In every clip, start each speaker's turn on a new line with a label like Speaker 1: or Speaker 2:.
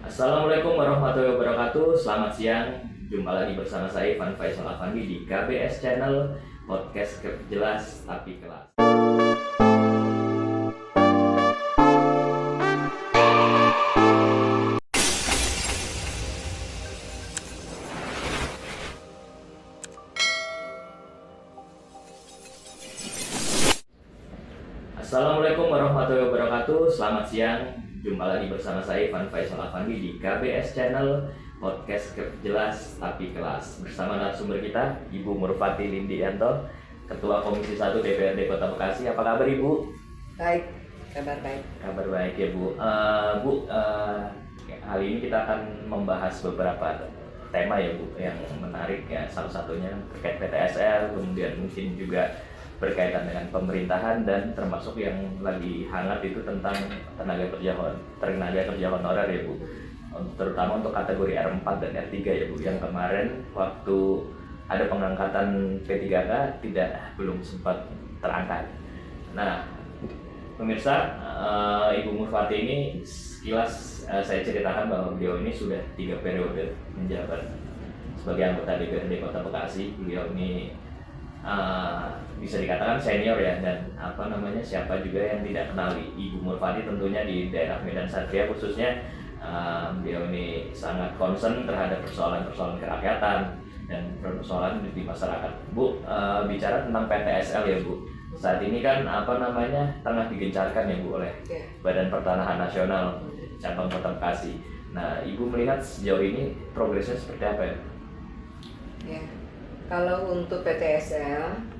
Speaker 1: Assalamualaikum warahmatullahi wabarakatuh. Selamat siang. Jumpa lagi bersama saya Ivan Faisal Afandi di KBS Channel Podcast Jelas Tapi Kelas. Assalamualaikum warahmatullahi wabarakatuh. Selamat siang. Jumpa lagi bersama saya Ivan Faisal Afandi di KBS Channel Podcast Jelas Tapi Kelas. Bersama narasumber kita Ibu Murfati Lindianto, Ketua Komisi 1 DPRD Kota Bekasi. Apa kabar Ibu?
Speaker 2: Baik, kabar baik.
Speaker 1: Kabar baik ya Bu. Kali ini kita akan membahas beberapa tema ya Bu yang menarik ya. Salah satunya terkait PTSL, kemudian mungkin juga berkaitan dengan pemerintahan dan termasuk yang lagi hangat itu tentang tenaga kerja honorer ya Bu, terutama untuk kategori R4 dan R3 ya Bu, yang kemarin waktu ada pengangkatan P3K belum sempat terangkat. Nah pemirsa, Ibu Murfati ini sekilas saya ceritakan bahwa beliau ini sudah 3 periode menjabat sebagai anggota DPRD Kota Bekasi. Beliau ini bisa dikatakan senior ya, dan siapa juga yang tidak kenali Ibu Murfati tentunya di daerah Medan Satria khususnya. Beliau ini sangat concern terhadap persoalan-persoalan kerakyatan dan persoalan di masyarakat. Bu, bicara tentang PTSL ya Bu, saat ini kan tengah digencarkan ya Bu oleh Badan Pertanahan Nasional cabang Kota Bekasi. Nah, Ibu melihat sejauh ini progresnya seperti apa ya?
Speaker 2: Ya, kalau untuk PTSL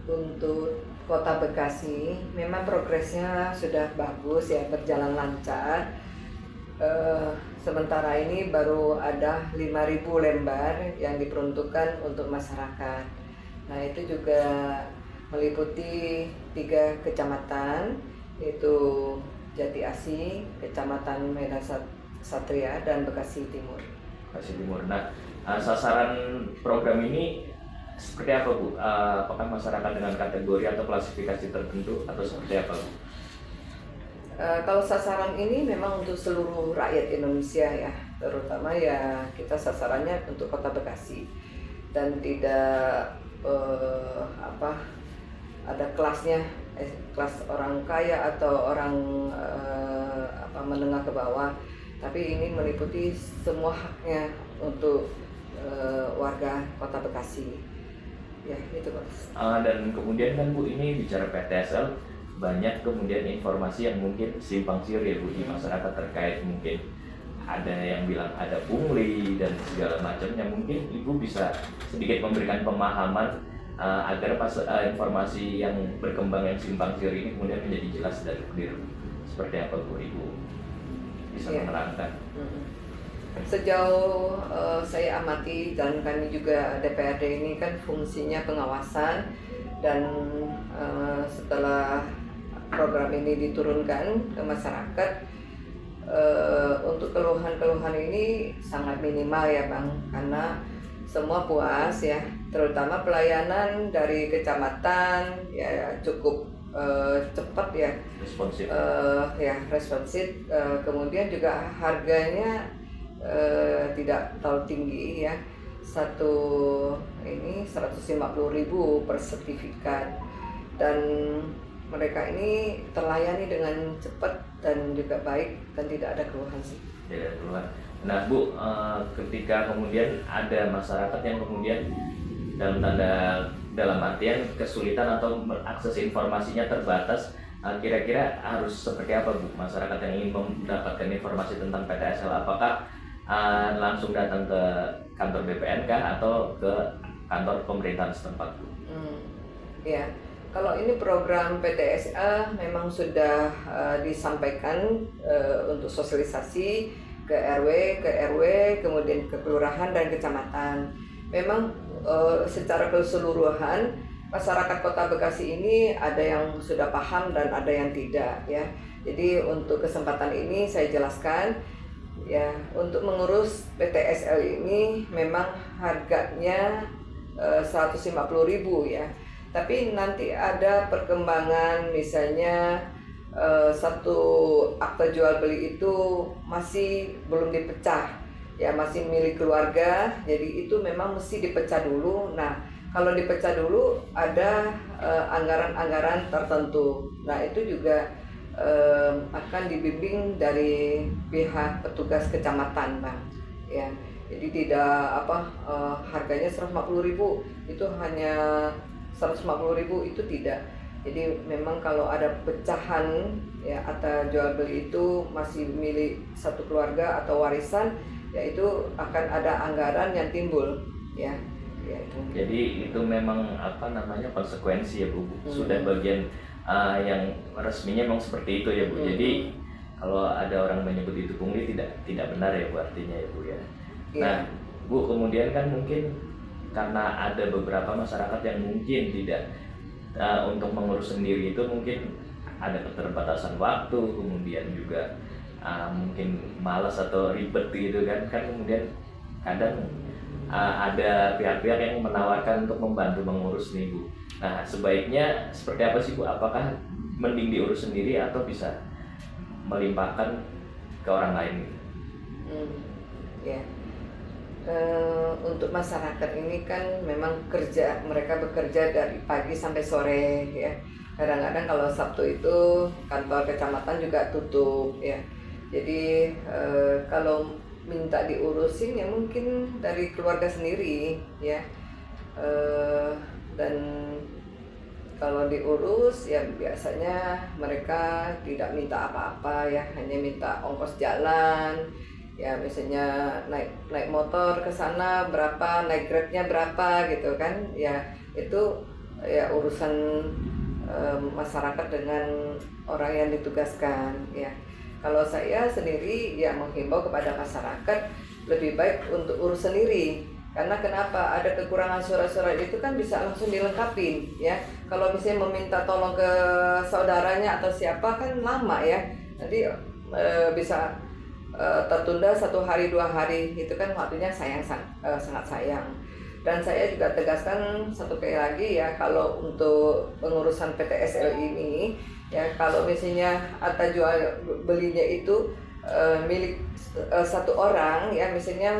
Speaker 2: untuk Kota Bekasi memang progresnya sudah bagus ya, berjalan lancar. Sementara ini baru ada 5.000 lembar yang diperuntukkan untuk masyarakat. Nah, itu juga meliputi 3 kecamatan, yaitu Jati Asih, Kecamatan Medan Satria, dan Bekasi Timur.
Speaker 1: Bekasi Timur. Nah, sasaran program ini seperti apa Bu? Apakah masyarakat dengan kategori atau klasifikasi tertentu atau seperti apa Bu?
Speaker 2: Kalau sasaran ini memang untuk seluruh rakyat Indonesia ya, terutama ya kita sasarannya untuk Kota Bekasi, dan tidak ada kelasnya, kelas orang kaya atau orang menengah ke bawah, tapi ini meliputi semua haknya untuk warga Kota Bekasi. Ya, itu Mas.
Speaker 1: Dan kemudian kan Bu, ini bicara PTSL, banyak kemudian informasi yang mungkin simpang siur ya Bu di masyarakat terkait, mungkin ada yang bilang ada pungli dan segala macamnya. Mungkin Ibu bisa sedikit memberikan pemahaman agar informasi yang berkembang yang simpang siur ini kemudian menjadi jelas dan clear. Seperti apa Bu, Ibu bisa menerangkan?
Speaker 2: Sejauh saya amati, dan kami juga DPRD ini kan fungsinya pengawasan, dan setelah program ini diturunkan ke masyarakat, untuk keluhan-keluhan ini sangat minimal ya Bang, karena semua puas ya, terutama pelayanan dari kecamatan ya cukup cepat ya, responsif, kemudian juga harganya tidak terlalu tinggi ya, 150.000 per sertifikat, dan mereka ini terlayani dengan cepat dan juga baik, dan tidak ada keluhan sih.
Speaker 1: Tidak ada keluhan. Nah Bu, ketika kemudian ada masyarakat yang kemudian dalam artian kesulitan atau mengakses informasinya terbatas, kira-kira harus seperti apa Bu masyarakat yang ingin mendapatkan informasi tentang PTSL? Apakah langsung datang ke kantor BPNK atau ke kantor pemerintahan setempat Bu?
Speaker 2: Ya, kalau ini program PTSL memang sudah disampaikan untuk sosialisasi ke RW, kemudian ke kelurahan dan kecamatan. Memang secara keseluruhan masyarakat Kota Bekasi ini ada yang sudah paham dan ada yang tidak ya. Jadi untuk kesempatan ini saya jelaskan ya, untuk mengurus PTSL ini memang harganya 150.000 ya. Tapi nanti ada perkembangan, misalnya satu akta jual beli itu masih belum dipecah, ya masih milik keluarga, jadi itu memang mesti dipecah dulu. Nah, kalau dipecah dulu ada anggaran-anggaran tertentu. Nah, itu juga akan dibimbing dari pihak petugas kecamatan, Bang. Ya, jadi tidak harganya 150.000 itu hanya 150.000 itu tidak. Jadi memang kalau ada pecahan ya akta jual beli itu masih milik satu keluarga atau warisan, ya itu akan ada anggaran yang timbul, ya. Ya itu.
Speaker 1: Jadi itu memang konsekuensi ya Bu. Sudah bagian yang resminya memang seperti itu ya Bu. Jadi kalau ada orang menyebut itu pungli tidak benar ya Bu, artinya ya Bu ya. Nah Bu, kemudian kan mungkin karena ada beberapa masyarakat yang mungkin tidak untuk mengurus sendiri, itu mungkin ada keterbatasan waktu, kemudian juga mungkin malas atau ribet gitu kan kemudian kadang ada pihak-pihak yang menawarkan untuk membantu mengurus nih Bu. Nah, sebaiknya seperti apa sih Bu? Apakah mending diurus sendiri atau bisa melimpahkan ke orang lain?
Speaker 2: Ya. Untuk masyarakat ini kan memang mereka bekerja dari pagi sampai sore ya. Kadang-kadang kalau Sabtu itu kantor kecamatan juga tutup ya. Jadi kalau minta diurusin ya mungkin dari keluarga sendiri ya. Dan kalau diurus ya biasanya mereka tidak minta apa-apa ya, hanya minta ongkos jalan. Ya misalnya naik motor ke sana berapa, naik Grabnya berapa gitu kan, ya itu ya urusan masyarakat dengan orang yang ditugaskan ya. Kalau saya sendiri ya menghimbau kepada masyarakat lebih baik untuk urus sendiri, karena kenapa, ada kekurangan surat-surat itu kan bisa langsung dilengkapin ya. Kalau misalnya meminta tolong ke saudaranya atau siapa kan lama ya, nanti bisa tertunda 1 hari 2 hari, itu kan waktunya sangat sayang. Dan saya juga tegaskan satu kali lagi ya, kalau untuk pengurusan PTSL ini ya, kalau misalnya akta jual belinya itu milik satu orang ya, misalnya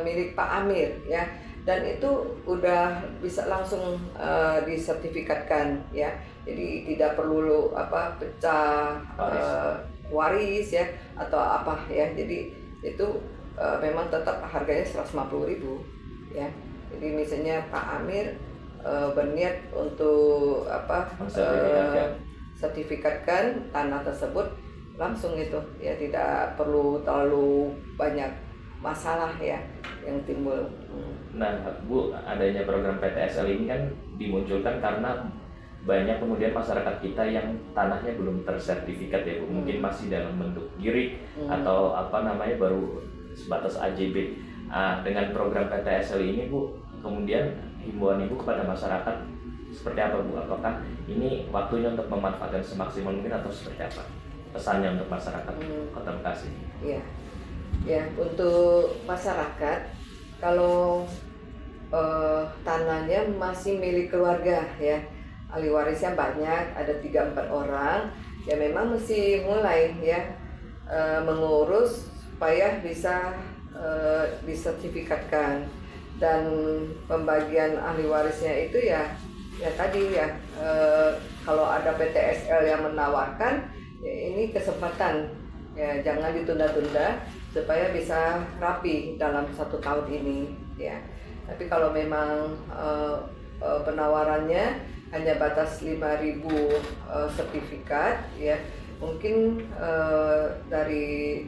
Speaker 2: milik Pak Amir ya, dan itu udah bisa langsung disertifikatkan ya, jadi tidak perlu pecah waris ya atau apa ya. Jadi itu memang tetap harganya 150.000 ya. Jadi misalnya Pak Amir berniat untuk sertifikatkan tanah tersebut, langsung itu ya, tidak perlu terlalu banyak masalah ya yang timbul.
Speaker 1: Nah Bu, adanya program PTSL ini kan dimunculkan karena banyak kemudian masyarakat kita yang tanahnya belum tersertifikat ya Bu, mungkin masih dalam bentuk girik atau baru sebatas AJB. Dengan program PTSL ini Bu, kemudian himbauan Ibu kepada masyarakat seperti apa Bu? Apakah ini waktunya untuk memanfaatkan semaksimal mungkin atau seperti apa pesannya untuk masyarakat Kota Bekasi?
Speaker 2: Iya, ya untuk masyarakat, kalau tanahnya masih milik keluarga ya, ahli warisnya banyak, ada 3-4 orang, ya memang mesti mulai ya mengurus supaya bisa disertifikatkan. Dan pembagian ahli warisnya itu ya tadi ya, kalau ada PTSL yang menawarkan ya, ini kesempatan ya, jangan ditunda-tunda supaya bisa rapi dalam 1 tahun ini ya. Tapi kalau memang penawarannya hanya batas 5.000 sertifikat ya, mungkin dari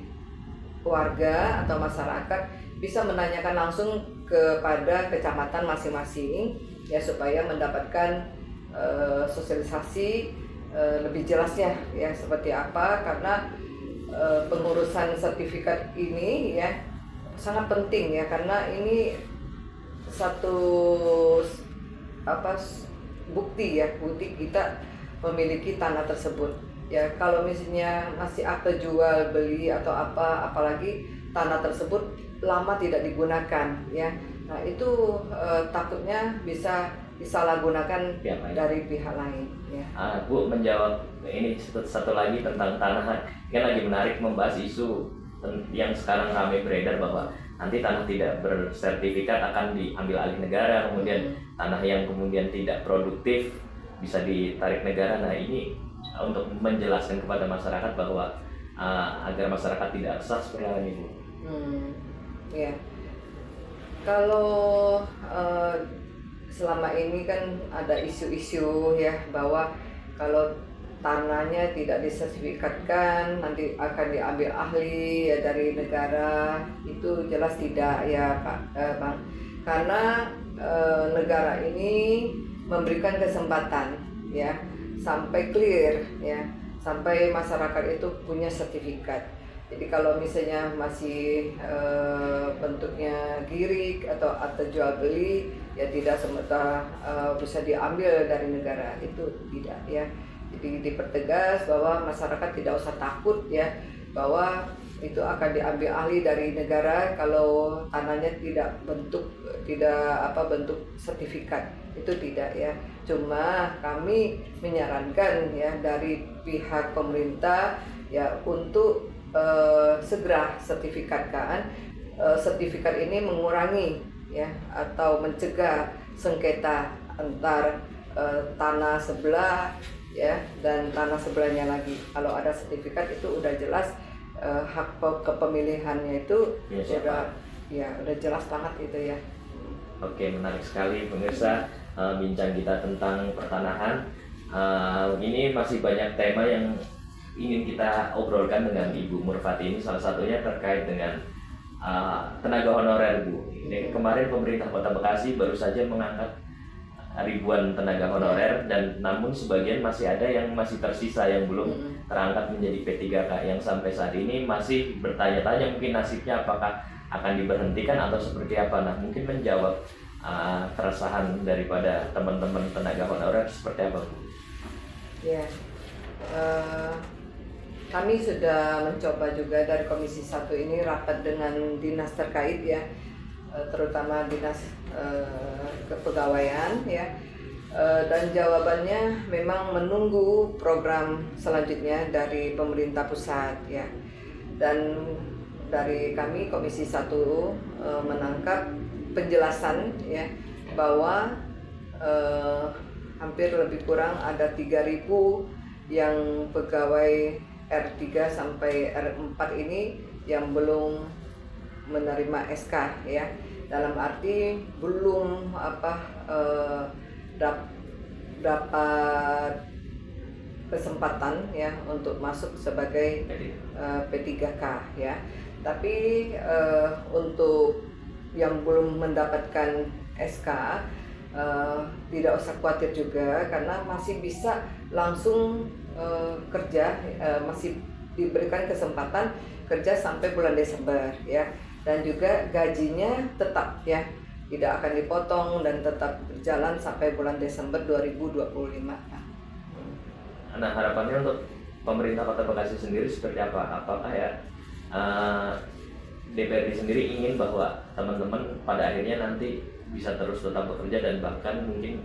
Speaker 2: warga atau masyarakat bisa menanyakan langsung kepada kecamatan masing-masing ya, supaya mendapatkan sosialisasi lebih jelasnya ya seperti apa. Karena pengurusan sertifikat ini ya sangat penting ya, karena ini satu bukti kita memiliki tanah tersebut ya. Kalau misalnya masih akta jual beli atau apalagi tanah tersebut lama tidak digunakan ya, nah itu takutnya bisa disalahgunakan dari pihak lain ya.
Speaker 1: Bu, menjawab ini satu lagi tentang tanah, kan lagi menarik membahas isu yang sekarang ramai beredar bahwa nanti tanah tidak bersertifikat akan diambil alih negara, kemudian tanah yang kemudian tidak produktif bisa ditarik negara. Nah ini untuk menjelaskan kepada masyarakat bahwa agar masyarakat tidak resah seperti apa ini Bu?
Speaker 2: Ya, kalau selama ini kan ada isu-isu ya bahwa kalau tanahnya tidak disertifikatkan nanti akan diambil ahli ya dari negara, itu jelas tidak ya Pak Bang, karena negara ini memberikan kesempatan ya sampai clear ya, sampai masyarakat itu punya sertifikat. Jadi kalau misalnya masih bentuknya girik atau jual beli ya tidak semata bisa diambil dari negara, itu tidak ya. Jadi dipertegas bahwa masyarakat tidak usah takut ya bahwa itu akan diambil alih dari negara kalau tanahnya tidak bentuk sertifikat, itu tidak ya. Cuma kami menyarankan ya dari pihak pemerintah ya untuk segera sertifikatkan. Sertifikat ini mengurangi ya atau mencegah sengketa antar tanah sebelah ya dan tanah sebelahnya lagi. Kalau ada sertifikat itu udah jelas hak kepemilihannya itu udah jelas banget itu ya.
Speaker 1: Oke, menarik sekali pemirsa bincang kita tentang pertanahan. Ini masih banyak tema yang ingin kita obrolkan dengan Ibu Murfati ini, salah satunya terkait dengan tenaga honorer Bu. Ini kemarin pemerintah Kota Bekasi baru saja mengangkat ribuan tenaga honorer dan namun sebagian masih ada yang masih tersisa yang belum terangkat menjadi P3K yang sampai saat ini masih bertanya-tanya mungkin nasibnya apakah akan diberhentikan atau seperti apa. Nah mungkin menjawab keresahan daripada teman-teman tenaga honorer seperti apa Bu?
Speaker 2: Ya, kami sudah mencoba juga dari Komisi 1 ini rapat dengan dinas terkait ya, terutama dinas kepegawaian ya, dan jawabannya memang menunggu program selanjutnya dari pemerintah pusat ya. Dan dari kami Komisi 1 menangkap penjelasan ya bahwa hampir lebih kurang ada 3.000 yang pegawai R3 sampai R4 ini yang belum menerima SK ya, dalam arti belum dapat kesempatan ya untuk masuk sebagai P3K ya. Tapi untuk yang belum mendapatkan SK tidak usah khawatir juga karena masih bisa langsung kerja, masih diberikan kesempatan kerja sampai bulan Desember ya, dan juga gajinya tetap ya tidak akan dipotong dan tetap berjalan sampai bulan Desember 2025.
Speaker 1: Nah harapannya untuk pemerintah Kota Bekasi sendiri seperti apa? Apakah ya DPRD sendiri ingin bahwa teman-teman pada akhirnya nanti bisa terus tetap bekerja dan bahkan mungkin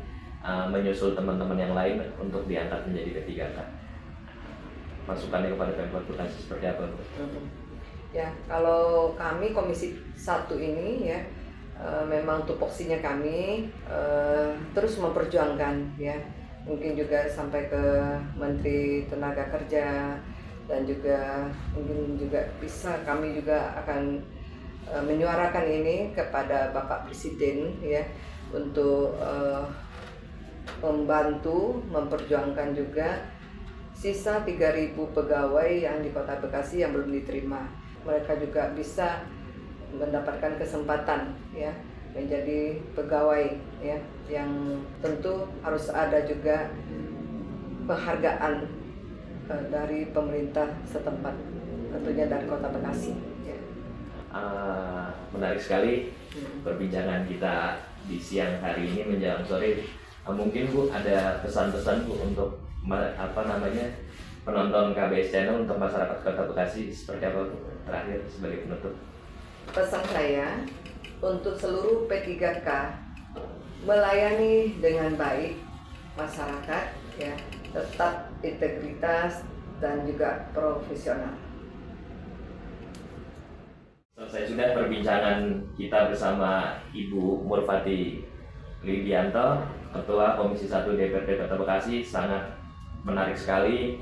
Speaker 1: menyusul teman-teman yang lain untuk diangkat menjadi P3K? Masukannya kepada Pemkot Bekasi seperti apa Bu?
Speaker 2: Ya, kalau kami Komisi 1 ini ya memang tupoksinya kami terus memperjuangkan ya, mungkin juga sampai ke Menteri Tenaga Kerja dan juga mungkin juga bisa kami juga akan menyuarakan ini kepada Bapak Presiden ya untuk membantu memperjuangkan juga sisa 3.000 pegawai yang di Kota Bekasi yang belum diterima. Mereka juga bisa mendapatkan kesempatan ya menjadi pegawai ya, yang tentu harus ada juga penghargaan dari pemerintah setempat, tentunya dari Kota Bekasi ya.
Speaker 1: Menarik sekali perbincangan kita di siang hari ini menjelang sore. Mungkin Bu ada pesan-pesan Bu untuk penonton KBS Channel untuk masyarakat Kota Bekasi seperti apa Bu? Terakhir sebagai penutup.
Speaker 2: Pesan saya untuk seluruh P3K melayani dengan baik masyarakat ya, tetap integritas dan juga profesional.
Speaker 1: Selesai sudah perbincangan kita bersama Ibu Murfati Lidianto, Ketua Komisi 1 DPRD Kota Bekasi. Sangat menarik sekali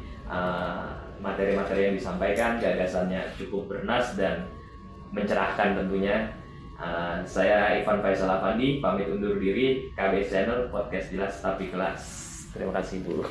Speaker 1: materi-materi yang disampaikan, gagasannya cukup bernas dan mencerahkan tentunya. Saya Ivan Faisal Afandi, pamit undur diri. KBS Channel, podcast jelas tapi kelas. Terima kasih Bu.